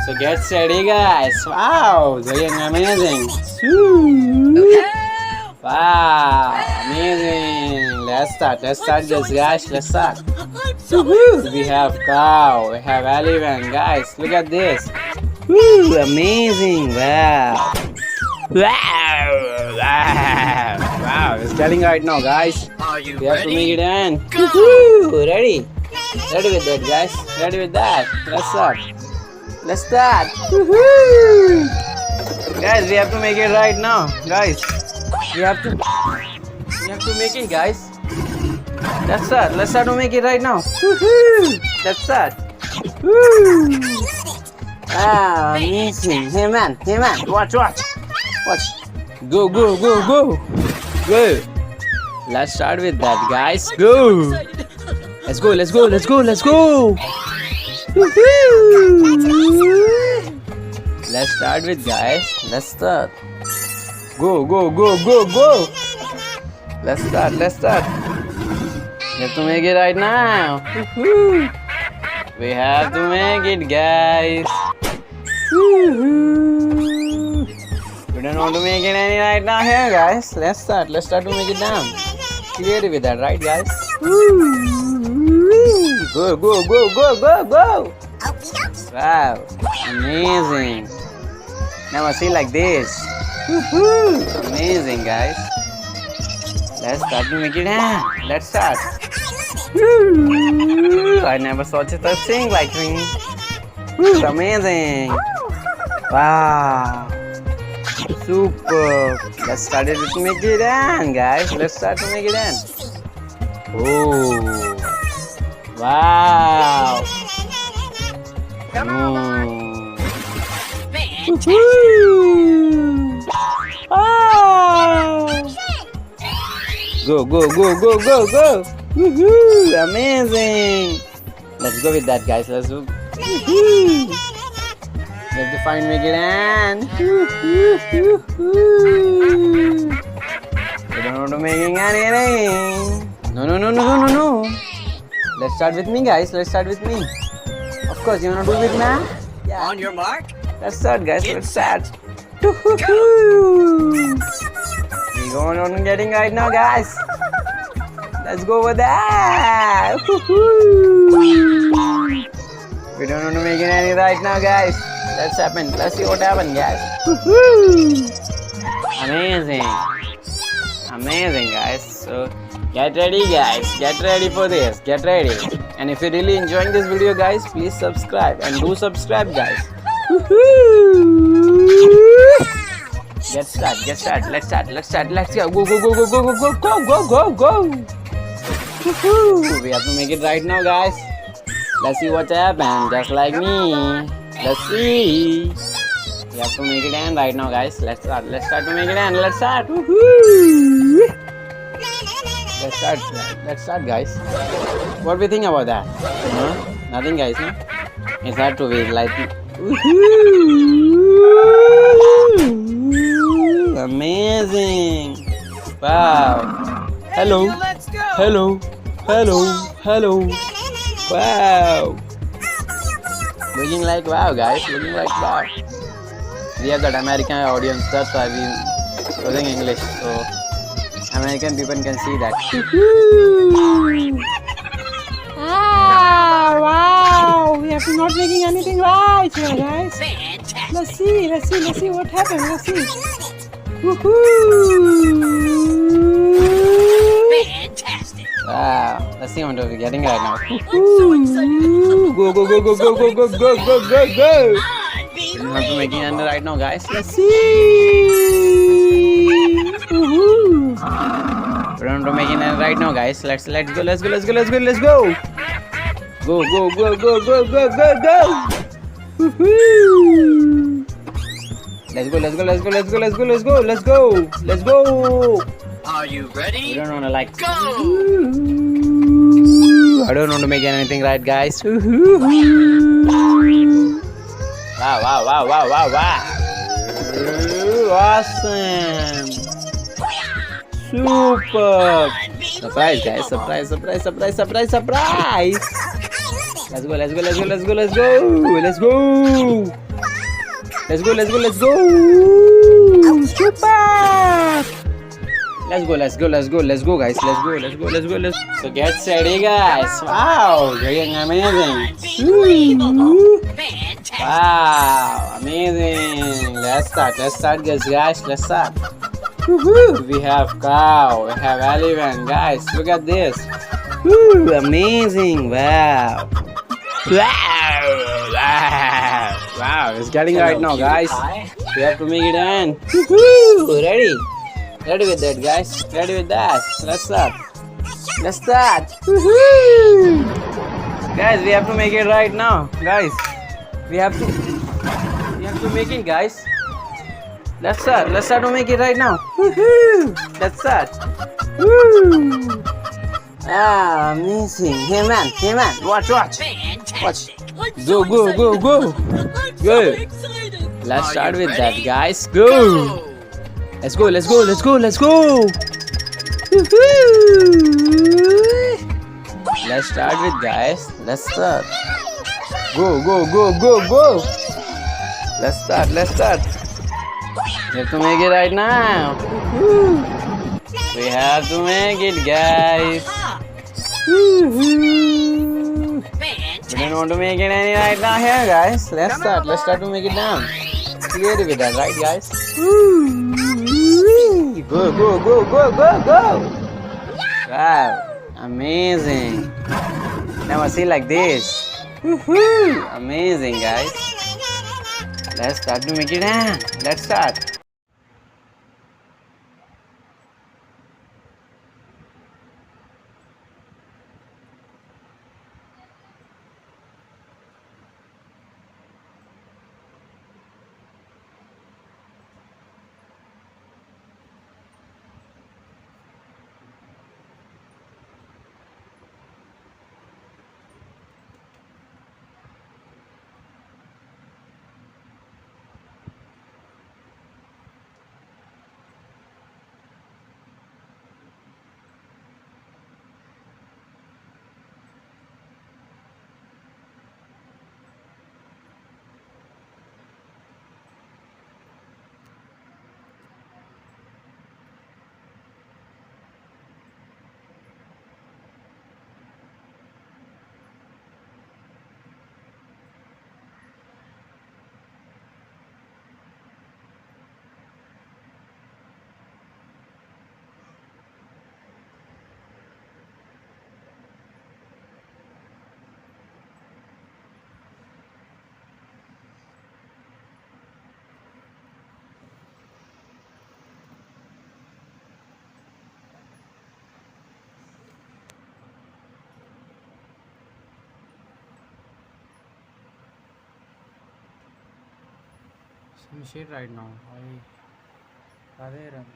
So get ready, guys. Wow, doing amazing. Wow, amazing. Let's start this, guys. Let's start. We have cow, we have elephant, guys. Look at this. Woo, amazing. Wow. Wow. Wow. Wow. It's getting right now, guys. Are you We have to ready? make it in. Go. Woo-hoo. Ready? Ready with that, guys. Ready with that. Let's start. Let's start. Woo-hoo. Guys, we have to make it right now, guys. We have to make it, guys. Let's start. Let's start to make it right now. Woo-hoo. Let's start. Woo. Wow, amazing. Hey man, watch. Go. Let's start with that, guys. Go. Let's go. Woo-hoo. Let's start with, guys. Let's start. Go. Let's start. We have to make it right now. Woo-hoo. We have to make it, guys. Woo-hoo. We don't want to make it any right now here, guys. Let's start to make it down. Clear with that, right, guys? Go. Wow, amazing. Never see like this. Woo-hoo. Amazing, guys. Let's start to make it down. Let's start. I never saw such a thing like me. Amazing. Wow. Super. Let's start to make it in, guys. Let's start to make it in. Oh. Wow. Wow. Go. Woohoo! Amazing. Let's go with that, guys. Let's go. Woohoo! Let's define make it and. We don't want to making anything. No. Let's start with me, guys. Let's start with me. Of course, you wanna do with me? Yeah. On your mark. Let's start, guys. Let's start. We're going on getting right now, guys. Let's go over there. We don't want to make it any right now, guys. Let's see what happens, guys. Amazing, guys. So get ready, guys. Get ready for this. Get ready. And if you're really enjoying this video, guys, please subscribe and do subscribe, guys. Get start. Let's start. Let's go. Go. Woohoo! We have to make it right now, guys. Let's see what happens. Just like me. Let's see. We have to make it end right now, guys. Let's start to make it end. Let's start. Woohoo! Let's start, guys. What do you think about that? Huh? Nothing, guys. No? It's hard to be like. Woohoo! Amazing! Wow! Hello! Wow! Looking like wow, guys. Wow. We have that American audience. That's why we using English, so American people can see that. Wow! We are not making anything right here, guys. Fantastic. Let's see what happens. Let's see. Woohoo! Fantastic. Wow! Let's see what we're getting right now. So excited. Go! On, We're not making it right now, guys. Let's see. Woohoo! We're not making it right now, guys. Let's go. Go! Woohoo! Let's go! Are you We ready? don't want to like. Go. I don't want to make anything right, guys. Wow! Awesome! Super! Surprise, guys! Surprise! Let's go! Let's go, let's go, let's go. Ooh, super. Let's go, let's go, let's go, let's go, guys. Let's go, let's go, let's go, let's go. So get ready, guys. Wow, getting amazing. Ooh. Fantastic. Wow, amazing. Let's start, guys. Let's start. Woohoo! We have cow, we have elephant, guys. Look at this. Woo, amazing. Wow. Wow. Wow. Wow, it's getting right now, guys. We have to make it end. Woohoo! Ready? Ready with that, guys? Ready with that? Let's start. Let's start. Woohoo! Guys, we have to make it right now, guys. We have to make it, guys. Let's start. Let's start to make it right now. Woohoo! Let's start. Woo! Ah, amazing. Hey man, watch. Fantastic. Go. Go. Let's start with that, guys. Go. Let's go. Woohoo! Let's start with, guys. Let's start. Go. Let's start. We have to make it right now. Woo-hoo. We have to make it, guys. Woo-hoo. We don't want to make it any right now here, guys. Let's start to make it down. Clear with that, right, guys? Woo-hoo. Go. Wow, amazing. Never see like this. Woo-hoo. Amazing, guys. Let's start to make it down. Let's start. Finish it right now. Radhe Radhe.